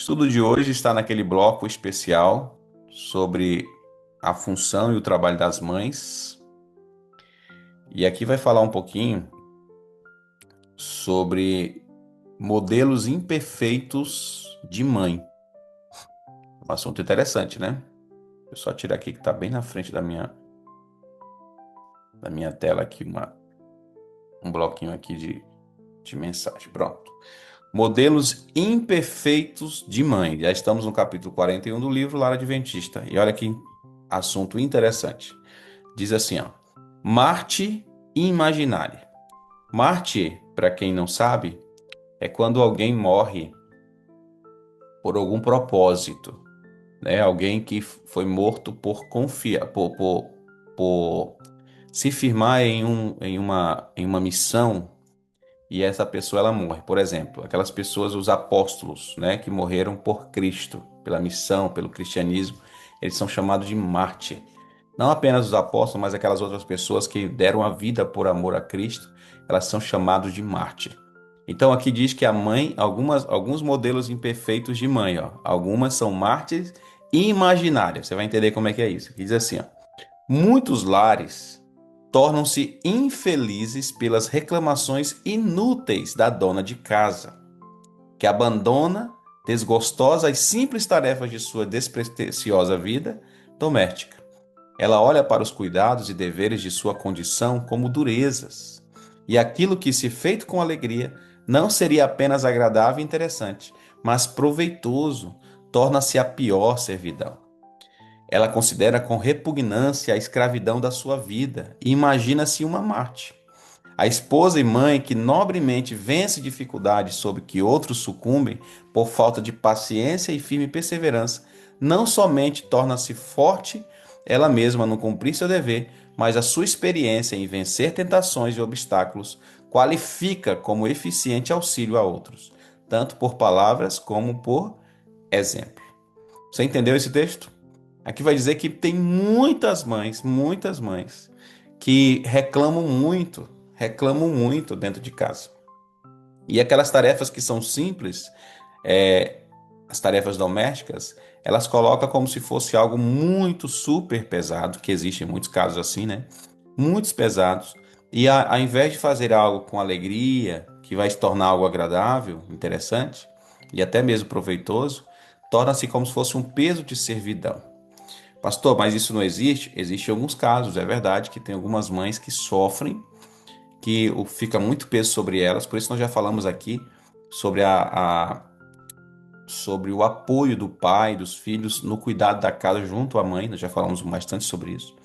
estudo de hoje está naquele bloco especial sobre a função e o trabalho das mães. E aqui vai falar um pouquinho sobre modelos imperfeitos de mãe. Um assunto interessante, né? Eu só tirar aqui que está bem na frente da minha tela aqui um bloquinho aqui de mensagem. Pronto. Modelos imperfeitos de mãe. Já estamos no capítulo 41 do livro Lar Adventista. E olha que assunto interessante. Diz assim, ó. Marte imaginária. Marte, para quem não sabe, é quando alguém morre por algum propósito, né? Alguém que foi morto por confiar, por se firmar em uma missão e essa pessoa ela morre. Por exemplo, aquelas pessoas, os apóstolos, né, que morreram por Cristo, pela missão, pelo cristianismo, eles são chamados de mártir. Não apenas os apóstolos, mas aquelas outras pessoas que deram a vida por amor a Cristo, elas são chamadas de mártir. Então aqui diz que a mãe, alguns modelos imperfeitos de mãe, ó, algumas são mártires imaginárias. Você vai entender como é que é isso. Aqui diz assim, ó, muitos lares tornam-se infelizes pelas reclamações inúteis da dona de casa, que abandona desgostosa as simples tarefas de sua despretensiosa vida doméstica. Ela olha para os cuidados e deveres de sua condição como durezas, e aquilo que, se feito com alegria, não seria apenas agradável e interessante, mas proveitoso, torna-se a pior servidão. Ela considera com repugnância a escravidão da sua vida e imagina-se uma Marte. A esposa e mãe que nobremente vence dificuldades sobre que outros sucumbem por falta de paciência e firme perseverança, não somente torna-se forte ela mesma no cumprir seu dever, mas a sua experiência em vencer tentações e obstáculos qualifica como eficiente auxílio a outros, tanto por palavras como por exemplo. Você entendeu esse texto? Aqui vai dizer que tem muitas mães, que reclamam muito dentro de casa. E aquelas tarefas que são simples, é, as tarefas domésticas, elas colocam como se fosse algo muito super pesado, que existe em muitos casos assim, né? Muitos pesados. E ao invés de fazer algo com alegria, que vai se tornar algo agradável, interessante e até mesmo proveitoso, torna-se como se fosse um peso de servidão. Pastor, mas isso não existe? Existem alguns casos, é verdade que tem algumas mães que sofrem, que fica muito peso sobre elas, por isso nós já falamos aqui sobre sobre o apoio do pai, dos filhos no cuidado da casa junto à mãe, nós já falamos bastante sobre isso.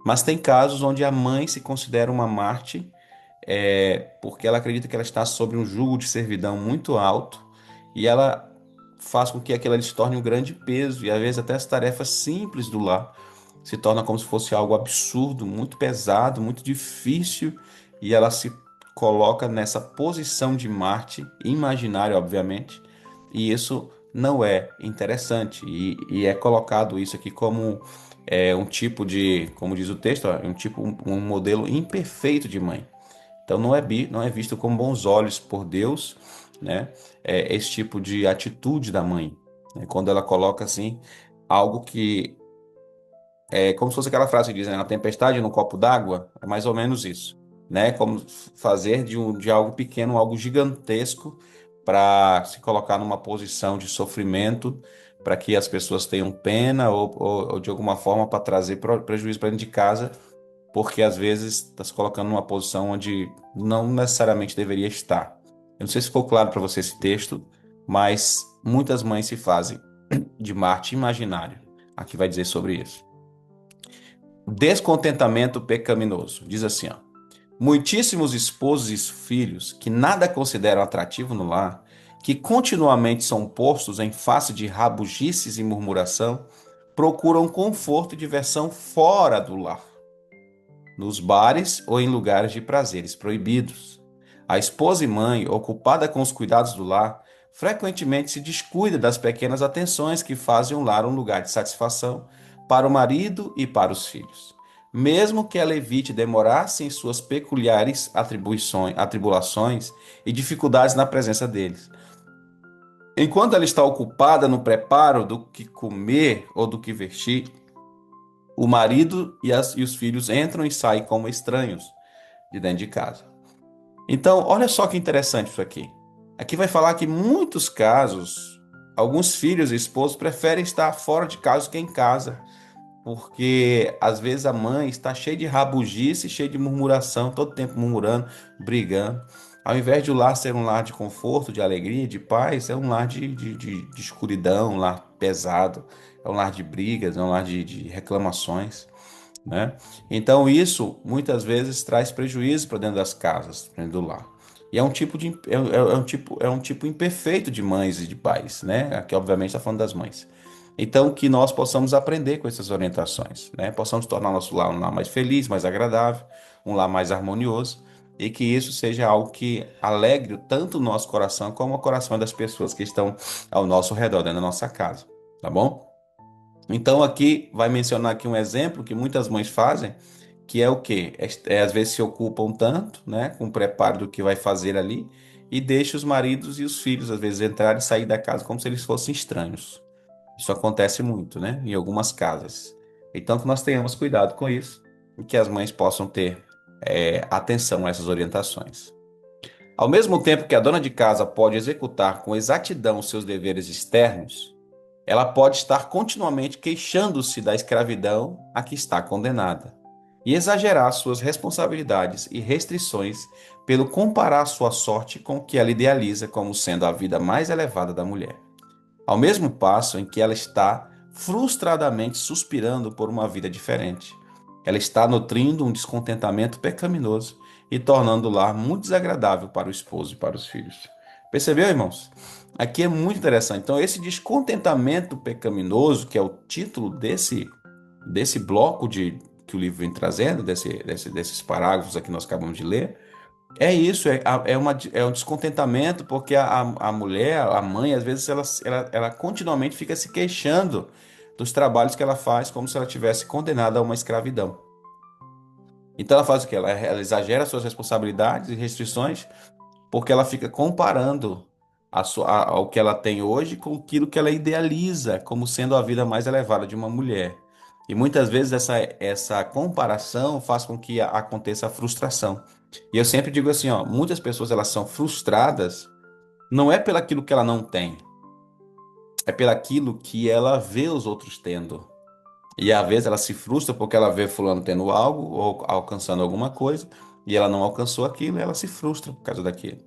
Mas tem casos onde a mãe se considera uma Marte, porque ela acredita que ela está sob um jugo de servidão muito alto e ela faz com que aquilo ali se torne um grande peso e às vezes até as tarefas simples do lar se torna como se fosse algo absurdo, muito pesado, muito difícil, e ela se coloca nessa posição de Marte, imaginário, obviamente, e isso não é interessante, e é colocado isso aqui como um tipo de, como diz o texto, ó, um modelo imperfeito de mãe. Então não é visto com bons olhos por Deus, né? Esse tipo de atitude da mãe, né? Quando ela coloca assim algo que é como se fosse aquela frase que diz, né? A tempestade no copo d'água, é mais ou menos isso, né? Como fazer de algo pequeno algo gigantesco para se colocar numa posição de sofrimento, para que as pessoas tenham pena ou de alguma forma para trazer prejuízo para dentro de casa, porque às vezes está se colocando numa posição onde não necessariamente deveria estar. Eu não sei se ficou claro para você esse texto, mas muitas mães se fazem de Marte imaginário. Aqui vai dizer sobre isso. Descontentamento pecaminoso. Diz assim, ó. Muitíssimos esposos e filhos que nada consideram atrativo no lar, que continuamente são postos em face de rabugices e murmuração, procuram conforto e diversão fora do lar, nos bares ou em lugares de prazeres proibidos. A esposa e mãe, ocupada com os cuidados do lar, frequentemente se descuida das pequenas atenções que fazem o lar um lugar de satisfação para o marido e para os filhos. Mesmo que ela evite demorar-se em suas peculiares atribulações e dificuldades na presença deles. Enquanto ela está ocupada no preparo do que comer ou do que vestir, o marido e os filhos entram e saem como estranhos de dentro de casa. Então, olha só que interessante isso aqui. Aqui vai falar que em muitos casos, alguns filhos e esposos preferem estar fora de casa que em casa, porque às vezes a mãe está cheia de rabugice, cheia de murmuração, todo tempo murmurando, brigando. Ao invés de o lar ser um lar de conforto, de alegria, de paz, é um lar de escuridão, um lar pesado, é um lar de brigas, é um lar de reclamações, né? Então isso muitas vezes traz prejuízo para dentro das casas, dentro do lar. E é um tipo é um tipo imperfeito de mães e de pais, né? Aqui obviamente está falando das mães. Então que nós possamos aprender com essas orientações, né? Possamos tornar nosso lar um lar mais feliz, mais agradável, um lar mais harmonioso e que isso seja algo que alegre tanto o nosso coração como o coração das pessoas que estão ao nosso redor, dentro da nossa casa, tá bom? Então aqui vai mencionar aqui um exemplo que muitas mães fazem, que é o quê? Às vezes se ocupam tanto, né, com o preparo do que vai fazer ali, e deixa os maridos e os filhos às vezes entrarem e sair da casa como se eles fossem estranhos. Isso acontece muito, né, em algumas casas. Então que nós tenhamos cuidado com isso e que as mães possam ter atenção a essas orientações. Ao mesmo tempo que a dona de casa pode executar com exatidão os seus deveres externos, ela pode estar continuamente queixando-se da escravidão a que está condenada e exagerar suas responsabilidades e restrições pelo comparar sua sorte com o que ela idealiza como sendo a vida mais elevada da mulher. Ao mesmo passo em que ela está frustradamente suspirando por uma vida diferente, ela está nutrindo um descontentamento pecaminoso e tornando o lar muito desagradável para o esposo e para os filhos. Percebeu, irmãos? Aqui é muito interessante. Então, esse descontentamento pecaminoso, que é o título desse bloco que o livro vem trazendo, desses parágrafos aqui que nós acabamos de ler, é isso, é um descontentamento, porque a mulher, a mãe, às vezes ela continuamente fica se queixando dos trabalhos que ela faz, como se ela tivesse condenada a uma escravidão. Então ela faz o quê? Ela exagera suas responsabilidades e restrições, porque ela fica comparando ao que ela tem hoje com aquilo que ela idealiza como sendo a vida mais elevada de uma mulher. E muitas vezes essa comparação faz com que aconteça a frustração. E eu sempre digo assim, ó, muitas pessoas elas são frustradas não é pelaquilo que ela não tem, é pelaquilo que ela vê os outros tendo. E às vezes ela se frustra porque ela vê fulano tendo algo ou alcançando alguma coisa e ela não alcançou aquilo e ela se frustra por causa daquilo.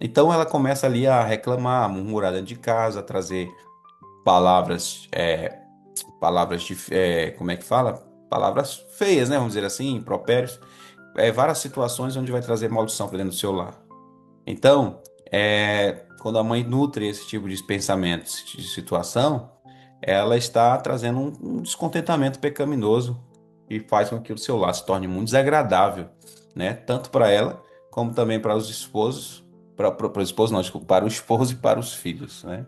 Então ela começa ali a reclamar, a murmurar dentro de casa, a trazer palavras, como é que fala? Palavras feias, né? Vamos dizer assim, impropérios. Várias situações onde vai trazer maldição para dentro do seu lar. Então, quando a mãe nutre esse tipo de pensamento, esse tipo de situação, ela está trazendo um descontentamento pecaminoso e faz com que o seu lar se torne muito desagradável, né? Tanto para ela, como também para os esposos, para o esposo, não, desculpa, para o esposo e para os filhos, né?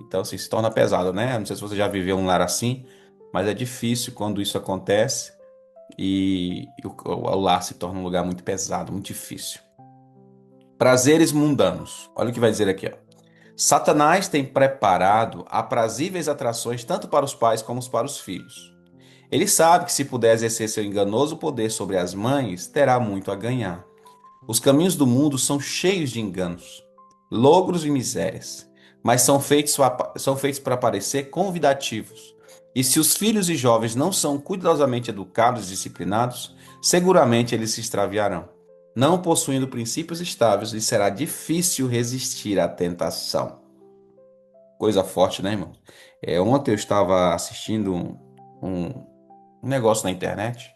Então, assim, se torna pesado, né? Não sei se você já viveu um lar assim, mas é difícil quando isso acontece e o lar se torna um lugar muito pesado, muito difícil. Prazeres mundanos. Olha o que vai dizer aqui, ó. Satanás tem preparado aprazíveis atrações tanto para os pais como para os filhos. Ele sabe que se puder exercer seu enganoso poder sobre as mães, terá muito a ganhar. Os caminhos do mundo são cheios de enganos, logros e misérias, mas são feitos para parecer convidativos. E se os filhos e jovens não são cuidadosamente educados e disciplinados, seguramente eles se extraviarão. Não possuindo princípios estáveis, lhes será difícil resistir à tentação. Coisa forte, né, irmão? Ontem eu estava assistindo um, um negócio na internet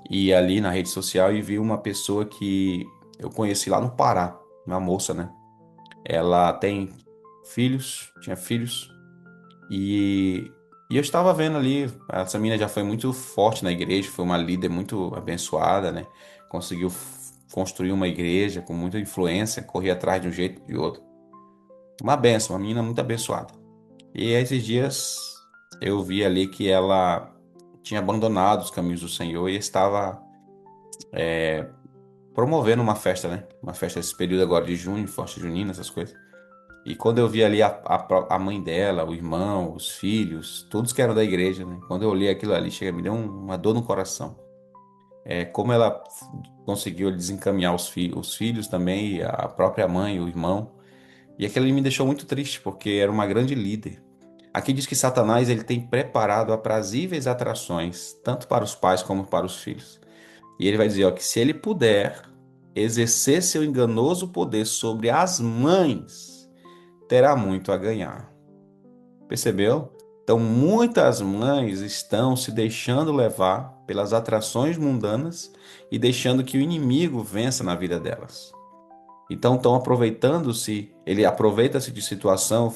e ali na rede social e vi uma pessoa que eu conheci lá no Pará, uma moça, né? Ela tem filhos, tinha filhos e, e eu estava vendo ali, essa menina já foi muito forte na igreja, foi uma líder muito abençoada, né? Conseguiu construir uma igreja com muita influência, corria atrás de um jeito e de outro. Uma benção, uma menina muito abençoada. E esses dias eu vi ali que ela tinha abandonado os caminhos do Senhor e estava promovendo uma festa, né? Uma festa nesse período agora de junho, festa junina, essas coisas. E quando eu vi ali a mãe dela, o irmão, os filhos, todos que eram da igreja, né? Quando eu olhei aquilo ali, chega, me deu uma dor no coração. É como ela conseguiu desencaminhar os filhos também, e a própria mãe, o irmão. E aquilo ali me deixou muito triste, porque era uma grande líder. Aqui diz que Satanás ele tem preparado aprazíveis atrações, tanto para os pais como para os filhos. E ele vai dizer, ó, que se ele puder exercer seu enganoso poder sobre as mães, terá muito a ganhar. Percebeu? Então, muitas mães estão se deixando levar pelas atrações mundanas e deixando que o inimigo vença na vida delas. Então estão aproveitando-se, ele aproveita-se de situação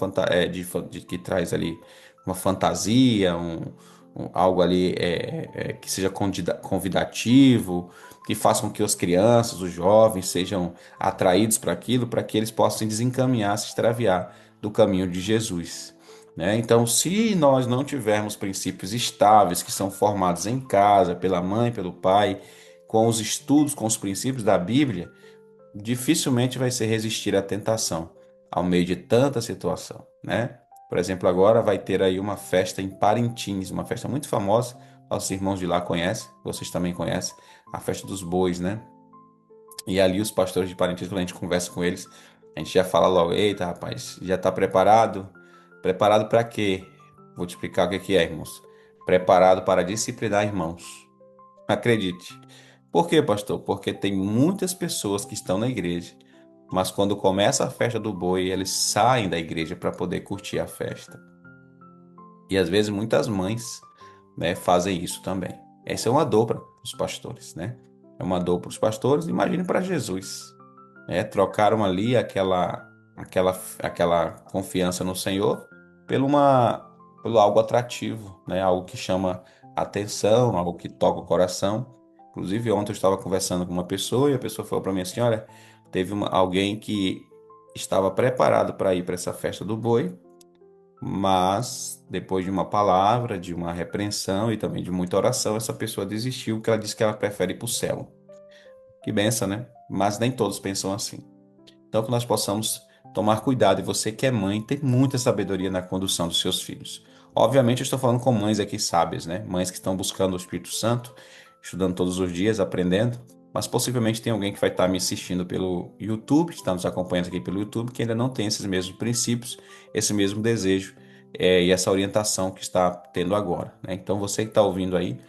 que traz ali uma fantasia, algo ali que seja convidativo, que faça com que as crianças, os jovens sejam atraídos para que eles possam se desencaminhar, se extraviar do caminho de Jesus. Né? Então, se nós não tivermos princípios estáveis que são formados em casa, pela mãe, pelo pai, com os estudos, com os princípios da Bíblia, dificilmente vai ser resistir à tentação, ao meio de tanta situação, né? Por exemplo, agora vai ter aí uma festa em Parintins, uma festa muito famosa, nossos irmãos de lá conhecem, vocês também conhecem, a festa dos bois, né? E ali os pastores de Parintins, quando a gente conversa com eles, a gente já fala logo, eita, rapaz, já está preparado? Preparado para quê? Vou te explicar o que que é, irmãos. Preparado para disciplinar irmãos. Acredite. Por quê, pastor? Porque tem muitas pessoas que estão na igreja, mas quando começa a festa do boi, eles saem da igreja para poder curtir a festa. E às vezes muitas mães, né, fazem isso também. Essa é uma dor para os pastores, né? É uma dor para os pastores, imagine para Jesus. Né? Trocaram ali aquela confiança no Senhor pelo algo atrativo, né? Algo que chama atenção, algo que toca o coração. Inclusive, ontem eu estava conversando com uma pessoa e a pessoa falou para mim assim: olha, teve alguém que estava preparado para ir para essa festa do boi, mas depois de uma palavra, de uma repreensão e também de muita oração, essa pessoa desistiu, porque ela disse que ela prefere ir para o céu. Que benção, né? Mas nem todos pensam assim. Então, que nós possamos tomar cuidado. E você que é mãe, tem muita sabedoria na condução dos seus filhos. Obviamente, eu estou falando com mães aqui sábias, né? Mães que estão buscando o Espírito Santo, estudando todos os dias, aprendendo. Mas possivelmente tem alguém que vai estar me assistindo pelo YouTube, que está nos acompanhando aqui pelo YouTube, que ainda não tem esses mesmos princípios, esse mesmo desejo, e essa orientação que está tendo agora, né? Então, você que está ouvindo aí,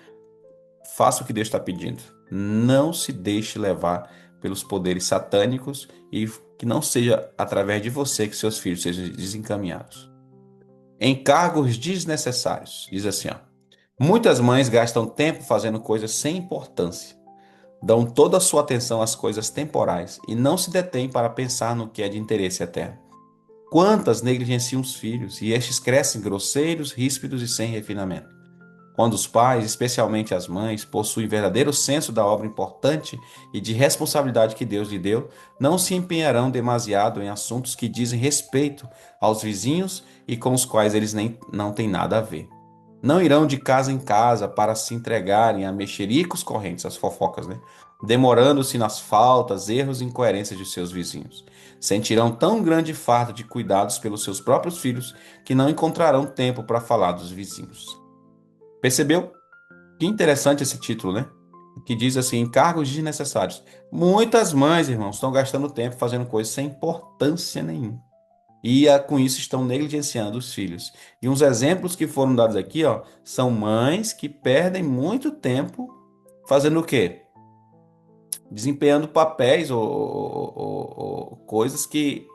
faça o que Deus está pedindo. Não se deixe levar pelos poderes satânicos e que não seja através de você que seus filhos sejam desencaminhados. Encargos desnecessários. Diz assim, ó. Muitas mães gastam tempo fazendo coisas sem importância. Dão toda a sua atenção às coisas temporais e não se detêm para pensar no que é de interesse eterno. Quantas negligenciam os filhos e estes crescem grosseiros, ríspidos e sem refinamento? Quando os pais, especialmente as mães, possuem verdadeiro senso da obra importante e de responsabilidade que Deus lhe deu, não se empenharão demasiado em assuntos que dizem respeito aos vizinhos e com os quais eles nem, não têm nada a ver. Não irão de casa em casa para se entregarem a mexericos correntes, as fofocas, né? Demorando-se nas faltas, erros e incoerências de seus vizinhos. Sentirão tão grande fardo de cuidados pelos seus próprios filhos que não encontrarão tempo para falar dos vizinhos. Percebeu? Que interessante esse título, né? Que diz assim: encargos desnecessários. Muitas mães, irmãos, estão gastando tempo fazendo coisas sem importância nenhuma. E com isso estão negligenciando os filhos. E uns exemplos que foram dados aqui, ó, são mães que perdem muito tempo fazendo o quê? Desempenhando papéis ou coisas que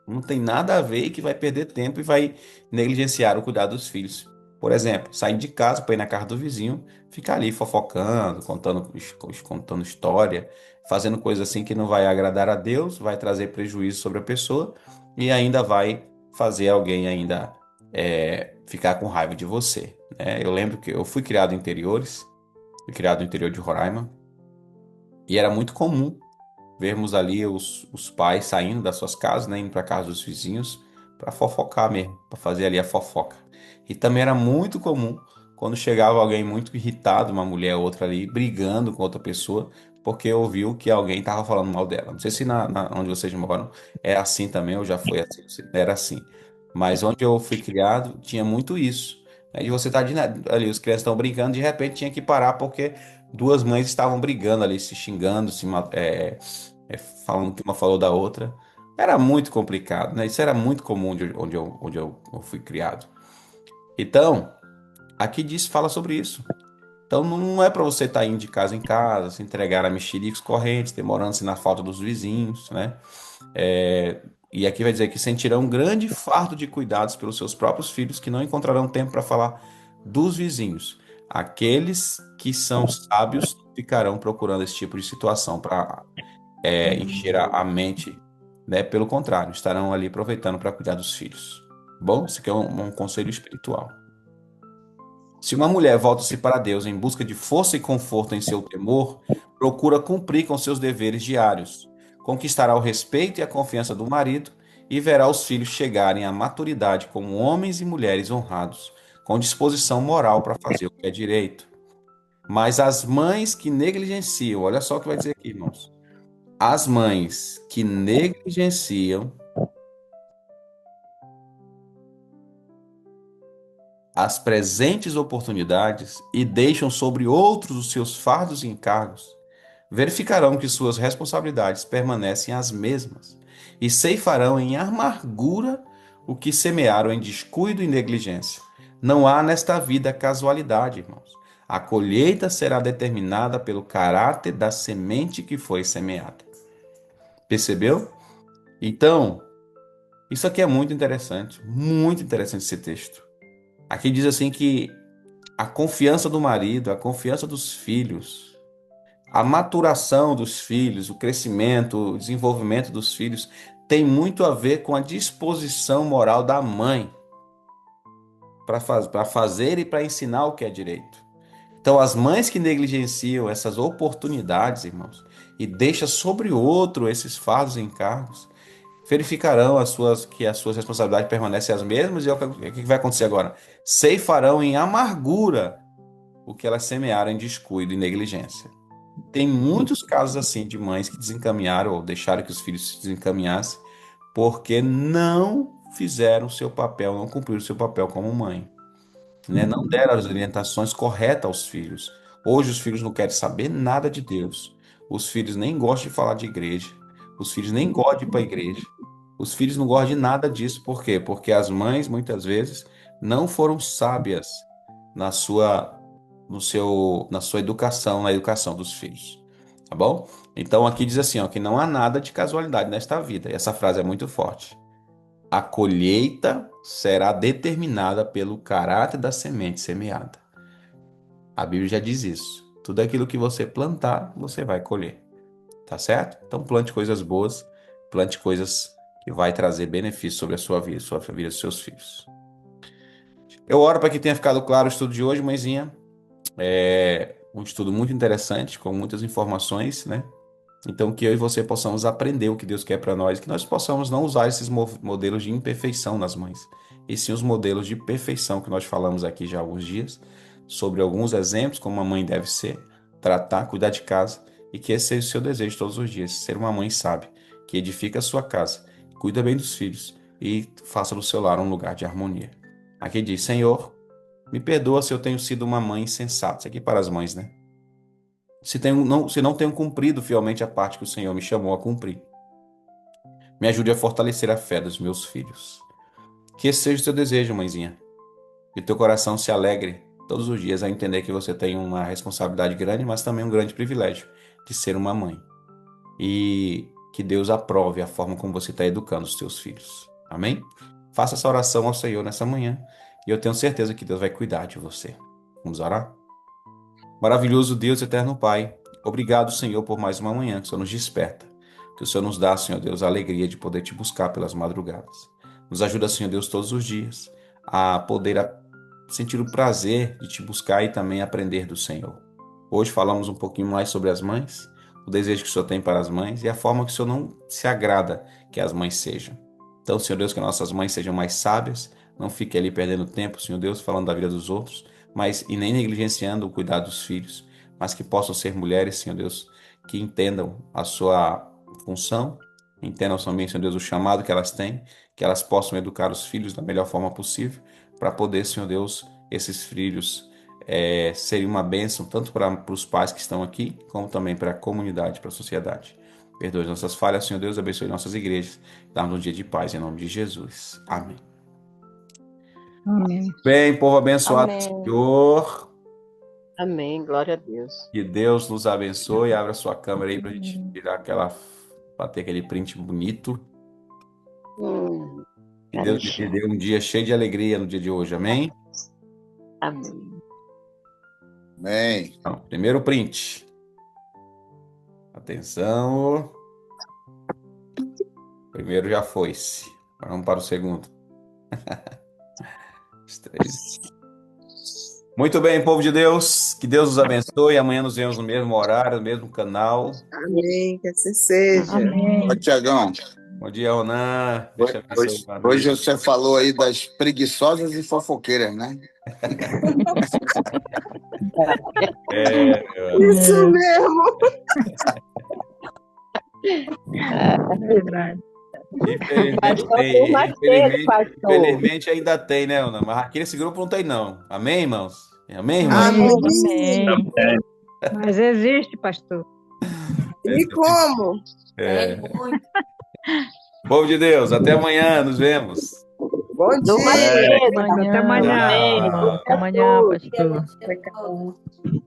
não tem nada a ver e que vai perder tempo e vai negligenciar o cuidado dos filhos. Por exemplo, sair de casa para ir na casa do vizinho, ficar ali fofocando, contando história, fazendo coisas assim que não vai agradar a Deus, vai trazer prejuízo sobre a pessoa e ainda vai fazer alguém ainda ficar com raiva de você, né? Eu lembro que eu fui criado em interiores, fui criado no interior de Roraima, e era muito comum vermos ali os pais saindo das suas casas, né, indo para casa dos vizinhos para fofocar mesmo, para fazer ali a fofoca. E também era muito comum quando chegava alguém muito irritado, uma mulher ou outra ali, brigando com outra pessoa, porque ouviu que alguém estava falando mal dela. Não sei se onde vocês moram é assim também, ou já foi assim, era assim. Mas onde eu fui criado, tinha muito isso. Aí você tá ali, os crianças estão brincando, de repente tinha que parar porque duas mães estavam brigando ali, se xingando, falando que uma falou da outra. Era muito complicado, né? Isso era muito comum onde eu fui criado. Então, aqui diz, fala sobre isso. Então, não é para você estar indo de casa em casa, se entregar a mexericos correntes, demorando-se na falta dos vizinhos, né? E aqui vai dizer que sentirão um grande fardo de cuidados pelos seus próprios filhos, que não encontrarão tempo para falar dos vizinhos. Aqueles que são sábios ficarão procurando esse tipo de situação para encher a mente, né? Pelo contrário, estarão ali aproveitando para cuidar dos filhos. Bom, isso aqui é um conselho espiritual. Se uma mulher volta-se para Deus em busca de força e conforto em seu temor, procura cumprir com seus deveres diários, conquistará o respeito e a confiança do marido e verá os filhos chegarem à maturidade como homens e mulheres honrados, com disposição moral para fazer o que é direito. Mas as mães que negligenciam, olha só o que vai dizer aqui, irmãos. As mães que negligenciam as presentes oportunidades e deixam sobre outros os seus fardos e encargos, verificarão que suas responsabilidades permanecem as mesmas e ceifarão em amargura o que semearam em descuido e negligência. Não há nesta vida casualidade, irmãos. A colheita será determinada pelo caráter da semente que foi semeada. Percebeu? Então, isso aqui é muito interessante esse texto. Aqui diz assim que a confiança do marido, a confiança dos filhos, a maturação dos filhos, o crescimento, o desenvolvimento dos filhos tem muito a ver com a disposição moral da mãe para fazer e para ensinar o que é direito. Então, as mães que negligenciam essas oportunidades, irmãos, e deixam sobre outro esses fardos e encargos, verificarão que as suas responsabilidades permanecem as mesmas e o que vai acontecer agora? Ceifarão em amargura o que elas semearam em descuido e negligência. Tem muitos casos assim de mães que desencaminharam ou deixaram que os filhos se desencaminhassem porque não fizeram o seu papel, não cumpriram o seu papel como mãe, né? Não deram as orientações corretas aos filhos. Hoje os filhos não querem saber nada de Deus. Os filhos nem gostam de falar de igreja. Os filhos nem gostam de ir para a igreja. Os filhos não gostam de nada disso. Por quê? Porque as mães, muitas vezes, não foram sábias na sua, na sua educação, na educação dos filhos. Tá bom? Então aqui diz assim, ó, que não há nada de casualidade nesta vida. E essa frase é muito forte. A colheita será determinada pelo caráter da semente semeada. A Bíblia já diz isso. Tudo aquilo que você plantar, você vai colher. Tá certo? Então plante coisas boas, plante coisas que vai trazer benefício sobre a sua vida e seus filhos. Eu oro para que tenha ficado claro o estudo de hoje, mãezinha. É um estudo muito interessante, com muitas informações, né? Então, que eu e você possamos aprender o que Deus quer para nós, que nós possamos não usar esses modelos de imperfeição nas mães, e sim os modelos de perfeição que nós falamos aqui já há alguns dias, sobre alguns exemplos, como uma mãe deve ser, tratar, cuidar de casa, e que esse seja o seu desejo todos os dias, ser uma mãe sábia, que edifica a sua casa, cuida bem dos filhos e faça do seu lar um lugar de harmonia. Aqui diz, Senhor, me perdoa se eu tenho sido uma mãe insensata. Isso aqui é para as mães, né? Se não tenho cumprido fielmente a parte que o Senhor me chamou a cumprir. Me ajude a fortalecer a fé dos meus filhos. Que esse seja o seu desejo, mãezinha. Que o teu coração se alegre todos os dias a entender que você tem uma responsabilidade grande, mas também um grande privilégio de ser uma mãe. E que Deus aprove a forma como você está educando os teus filhos. Amém? Faça essa oração ao Senhor nessa manhã e eu tenho certeza que Deus vai cuidar de você. Vamos orar? Maravilhoso Deus, eterno Pai, obrigado, Senhor, por mais uma manhã que o Senhor nos desperta. Que o Senhor nos dá, Senhor Deus, a alegria de poder te buscar pelas madrugadas. Nos ajuda, Senhor Deus, todos os dias a poder sentir o prazer de te buscar e também aprender do Senhor. Hoje falamos um pouquinho mais sobre as mães, o desejo que o Senhor tem para as mães e a forma que o Senhor não se agrada que as mães sejam. Então, Senhor Deus, que nossas mães sejam mais sábias, não fiquem ali perdendo tempo, Senhor Deus, falando da vida dos outros, mas e nem negligenciando o cuidado dos filhos, mas que possam ser mulheres, Senhor Deus, que entendam a sua função, entendam também, Senhor Deus, o chamado que elas têm, que elas possam educar os filhos da melhor forma possível, para poder, Senhor Deus, esses filhos serem uma bênção tanto para os pais que estão aqui, como também para a comunidade, para a sociedade. Perdoe nossas falhas, Senhor Deus, abençoe nossas igrejas, dá-nos um dia de paz, em nome de Jesus. Amém. Amém. Bem, povo abençoado do Amém. Senhor, Amém. Glória a Deus. que Deus nos abençoe. Abra sua câmera aí para a gente tirar bater aquele print bonito. Que Deus te dê um dia cheio de alegria no dia de hoje, amém? Amém. Amém. Então, primeiro print. Atenção. Primeiro já foi-se. Agora vamos para o segundo. Os três. Muito bem, povo de Deus. Que Deus nos abençoe. Amanhã nos vemos no mesmo horário, no mesmo canal. Amém, que assim seja. Amém. Ô, Tiagão, Bom dia, Ronan. Deus te abençoe, meu amigo. hoje você falou aí das preguiçosas e fofoqueiras, né? Isso mesmo. É verdade. Infelizmente ainda tem, né, Ronan? Mas aqui nesse grupo não tem, não. Amém, irmãos? Amém, irmãos? Amém. Amém. Mas existe, pastor. E como? Povo de Deus, até amanhã, nos vemos. Bom dia. Até amanhã. Tchau. Até amanhã, pastor. Tchau.